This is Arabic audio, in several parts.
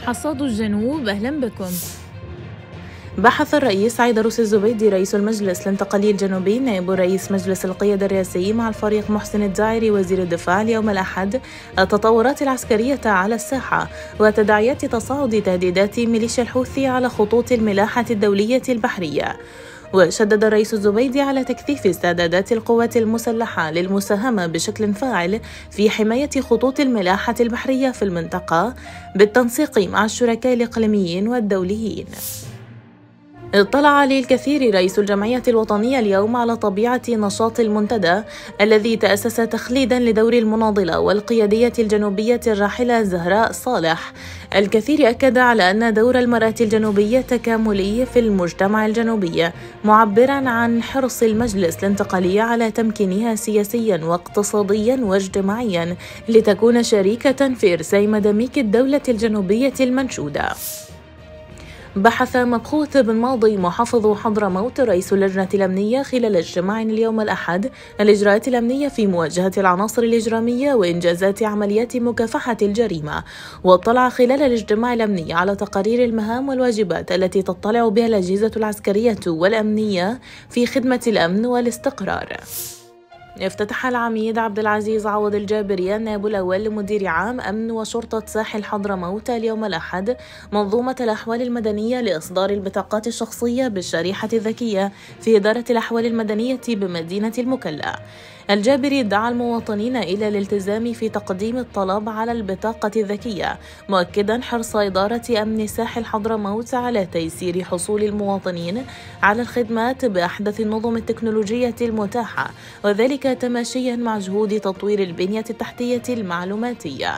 حصاد الجنوب أهلا بكم. بحث الرئيس عيدروس الزبيدي رئيس المجلس الانتقالي الجنوبي نائب رئيس مجلس القيادة الرئاسي مع الفريق محسن الداعري وزير الدفاع اليوم الأحد التطورات العسكرية على الساحة وتداعيات تصاعد تهديدات ميليشيا الحوثي على خطوط الملاحة الدولية البحرية. وشدد الرئيس الزبيدي على تكثيف استعدادات القوات المسلحة للمساهمة بشكل فاعل في حماية خطوط الملاحة البحرية في المنطقة بالتنسيق مع الشركاء الإقليميين والدوليين. اطلع للكثير رئيس الجمعية الوطنية اليوم على طبيعة نشاط المنتدى الذي تأسس تخليدا لدور المناضلة والقيادية الجنوبية الراحلة زهراء صالح. الكثير أكد على أن دور المرأة الجنوبية تكاملي في المجتمع الجنوبي، معبرا عن حرص المجلس الانتقالي على تمكينها سياسيا واقتصاديا واجتماعيا لتكون شريكة في إرساء مداميك الدولة الجنوبية المنشودة. بحث مبخوث بن ماضي محافظ حضرموت رئيس اللجنة الأمنية خلال اجتماع اليوم الأحد الإجراءات الأمنية في مواجهة العناصر الإجرامية وإنجازات عمليات مكافحة الجريمة. واطلع خلال الاجتماع الأمني على تقارير المهام والواجبات التي تطلع بها الأجهزة العسكرية والأمنية في خدمة الأمن والاستقرار. افتتح العميد عبد العزيز عوض الجابري النائب الأول لمدير عام أمن وشرطة ساحل حضرموت اليوم الأحد منظومة الأحوال المدنية لإصدار البطاقات الشخصية بالشريحة الذكية في إدارة الأحوال المدنية بمدينة المكلا. الجابري دعا المواطنين إلى الالتزام في تقديم الطلب على البطاقة الذكية، مؤكدا حرص إدارة أمن ساحل حضرموت على تيسير حصول المواطنين على الخدمات بأحدث النظم التكنولوجية المتاحة، وذلك تماشيا مع جهود تطوير البنية التحتية المعلوماتية.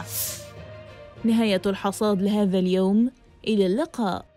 نهاية الحصاد لهذا اليوم، إلى اللقاء.